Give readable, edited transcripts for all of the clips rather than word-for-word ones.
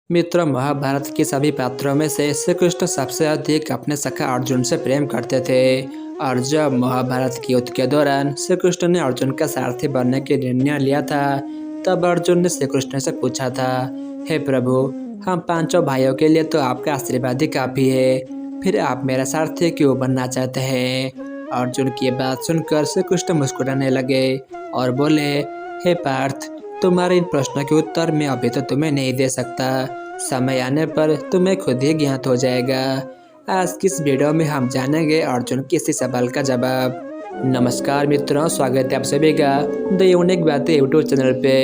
मित्रों, महाभारत के सभी पात्रों में से श्री कृष्ण सबसे अधिक अपने सखा अर्जुन से प्रेम करते थे। और जब महाभारत के युद्ध के दौरान श्री कृष्ण ने अर्जुन का सारथी बनने के निर्णय लिया था, तब अर्जुन ने श्री कृष्ण से पूछा था, हे प्रभु, हम पांचों भाइयों के लिए तो आपका आशीर्वाद ही काफी है, फिर आप मेरा सारथी क्यों बनना चाहते हैं? अर्जुन की बात सुनकर श्री कृष्ण मुस्कुराने लगे और बोले, हे पार्थ, तुम्हारे इन प्रश्नों के उत्तर मैं अभी तो तुम्हें नहीं दे सकता। समय आने पर तुम्हें खुद ही ज्ञात हो जाएगा। आज की इस वीडियो में हम जानेंगे अर्जुन के इसी सवाल का जवाब। नमस्कार मित्रों, स्वागत है आप सभी का द यूनिक बातें यूट्यूब चैनल पे।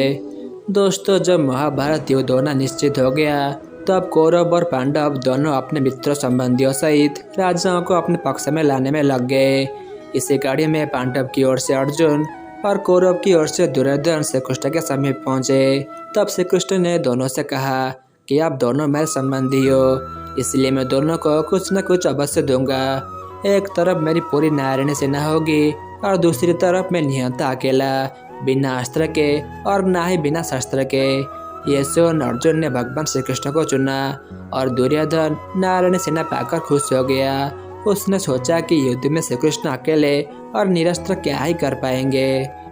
दोस्तों, जब महाभारत युद्ध होना निश्चित हो गया, तब कौरव और पांडव दोनों अपने मित्रों संबंधियों सहित राजाओं को अपने पक्ष में लाने में लग गए। इसी कड़ी में पांडव की ओर से अर्जुन और कौरव की ओर से दुर्योधन श्री कृष्ण के समीप पहुंचे। तब श्री कृष्ण ने दोनों से कहा कि आप दोनों मेरे संबंधी हो, इसलिए मैं दोनों को कुछ न कुछ अवश्य दूंगा। एक तरफ मेरी पूरी नारायणी सेना होगी और दूसरी तरफ मैं निहत्था अकेला, बिना अस्त्र के और ना ही बिना शस्त्र के। ये सुन अर्जुन ने भगवान श्री कृष्ण को चुना और दुर्योधन नारायणी सेना पाकर खुश हो गया। उसने सोचा कि युद्ध में श्री कृष्ण अकेले और निरस्त्र क्या ही कर पाएंगे।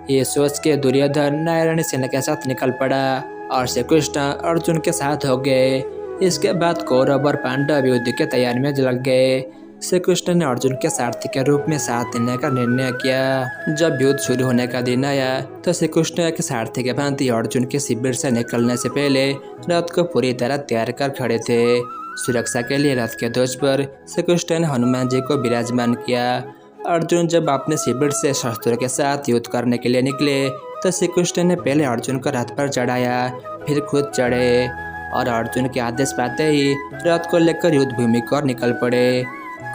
ये सोच के दुर्योधन नारायणी सेना के साथ निकल पड़ा और श्री कृष्ण अर्जुन के साथ हो गए। इसके बाद कौरव और पांडव युद्ध के तैयारी में लग गए। श्री कृष्ण ने अर्जुन के सारथी के रूप में साथ देने का निर्णय किया। जब युद्ध शुरू होने का दिन आया, तो श्री कृष्ण के सारथी के भांति अर्जुन के शिविर से निकलने से पहले रथ को पूरी तरह तैयार कर खड़े थे। सुरक्षा के लिए रथ के ध्वज पर श्री कृष्ण ने हनुमान जी को विराजमान किया। अर्जुन जब अपने शिविर से शस्त्रों के साथ युद्ध करने के लिए निकले, तो श्री कृष्ण ने पहले अर्जुन को रथ पर चढ़ाया, फिर खुद चढ़े और अर्जुन के आदेश पाते ही रथ को लेकर युद्ध भूमि को निकल पड़े।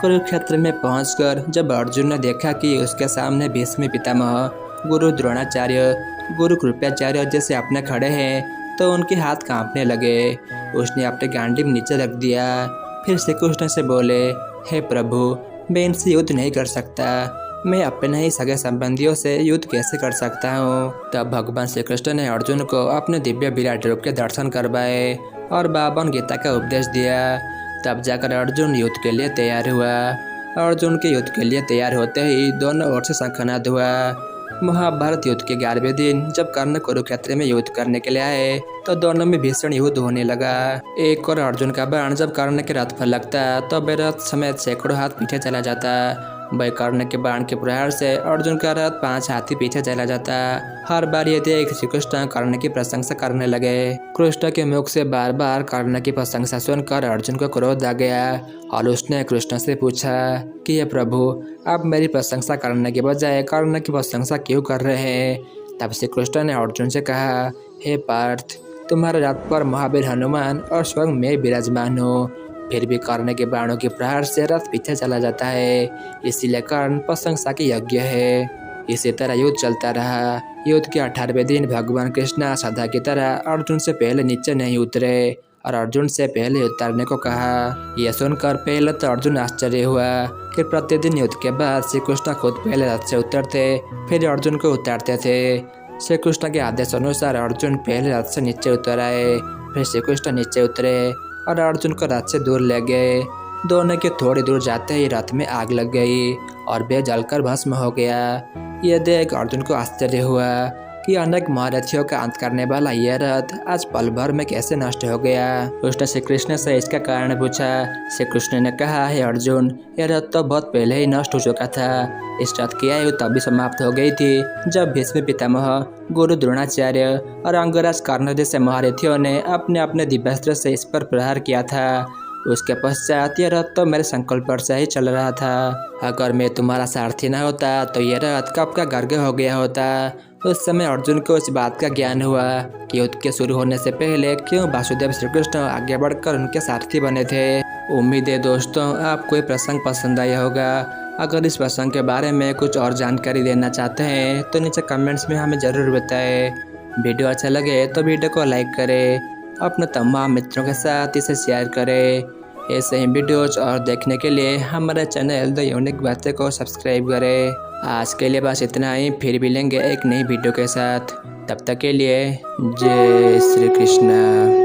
कुरुक्षेत्र में पहुंचकर जब अर्जुन ने देखा कि उसके सामने भीष्म पितामह, गुरु द्रोणाचार्य, गुरु कृपाचार्य जैसे अपने खड़े हैं, तो उनके हाथ कांपने लगे। उसने अपने गांडीव नीचे रख दिया। फिर श्री कृष्ण से बोले, हे प्रभु, मैं इनसे युद्ध नहीं कर सकता। मैं अपने ही सगे संबंधियों से युद्ध कैसे कर सकता हूँ? तब भगवान श्री कृष्ण ने अर्जुन को अपने दिव्य विराट रूप के दर्शन करवाए और 52 गीता का उपदेश दिया। तब जाकर अर्जुन युद्ध के लिए तैयार हुआ। अर्जुन के युद्ध के लिए तैयार होते ही दोनों ओर से शंखनाद हुआ। महाभारत युद्ध के 11वें दिन जब कर्ण कुरुक्षेत्र में युद्ध करने के लिए आए, तो दोनों में भीषण युद्ध होने लगा। एक और अर्जुन का बाण जब कर्ण के रथ पर लगता, तो वे रथ समेत सैकड़ों हाथ पीछे चला जाता। वह कर्ण के बाण के प्रहार से अर्जुन का रथ 5 हाथी पीछे चला जाता। हर बार ये देख श्री कृष्ण कर्ण की प्रशंसा करने लगे। कृष्ण के मुख से बार बार कर्ण की प्रशंसा सुनकर अर्जुन को क्रोध आ गया और उसने कृष्ण से पूछा कि हे प्रभु, आप मेरी प्रशंसा करने के बजाय कर्ण की प्रशंसा क्यों कर रहे हैं? तब श्री कृष्ण ने अर्जुन से कहा, हे पार्थ, तुम्हारे रथ पर महावीर हनुमान और स्वयं मैं विराजमान हूँ, फिर भी कर्ण के बाणों के प्रहार से रथ पीछे चला जाता है, इसीलिए कर्ण प्रशंसा की योग्य है। इसी तरह युद्ध चलता रहा। युद्ध के 18वें दिन भगवान कृष्ण सदा की तरह अर्जुन से पहले नीचे नहीं उतरे और अर्जुन से पहले उतरने को कहा। यह सुनकर पहले तो अर्जुन आश्चर्य हुआ कि प्रतिदिन युद्ध के बाद श्री कृष्ण खुद पहले रथ से उतरते, फिर अर्जुन को उतारते थे। श्री कृष्ण के आदेश अनुसार अर्जुन पहले रथ से नीचे उतर आए, फिर श्री कृष्ण नीचे उतरे और अर्जुन को रथ से दूर ले गए। दोनों के थोड़ी दूर जाते ही रथ में आग लग गई और वे जलकर भस्म हो गया। यह देख अर्जुन को आश्चर्य हुआ कि अनेक महारथियों का अंत करने वाला यह रथ आज पल भर में कैसे नष्ट हो गया। उसने श्री कृष्ण से इसका कारण पूछा। श्री कृष्ण ने कहा, हे अर्जुन, यह रथ तो बहुत पहले ही नष्ट हो चुका था। इस रथ की आयु तभी समाप्त हो गई थी जब भीष्म पितामह, गुरु द्रोणाचार्य और अंगराज कर्ण जैसे महारथियों ने अपने अपने दिव्यास्त्र से इस पर प्रहार किया था। उसके पश्चात यह रथ तो मेरे संकल्प पर से ही चल रहा था। अगर मैं तुम्हारा सारथी न होता तो यह रथ कब का गर्ग हो गया होता। उस समय अर्जुन को इस बात का ज्ञान हुआ कि युद्ध के शुरू होने से पहले क्यों वासुदेव श्री कृष्ण आगे बढ़कर उनके सारथी बने थे। उम्मीद है दोस्तों, आपको ये प्रसंग पसंद आया होगा। अगर इस प्रसंग के बारे में कुछ और जानकारी देना चाहते हैं तो नीचे कमेंट्स में हमें ज़रूर बताएं। वीडियो अच्छा लगे तो वीडियो को लाइक करें, अपने तमाम मित्रों के साथ इसे शेयर करें। ऐसे ही वीडियोज और देखने के लिए हमारे चैनल द यूनिक बातें को सब्सक्राइब करें। आज के लिए बस इतना ही, फिर मिलेंगे एक नई वीडियो के साथ। तब तक के लिए जय श्री कृष्ण।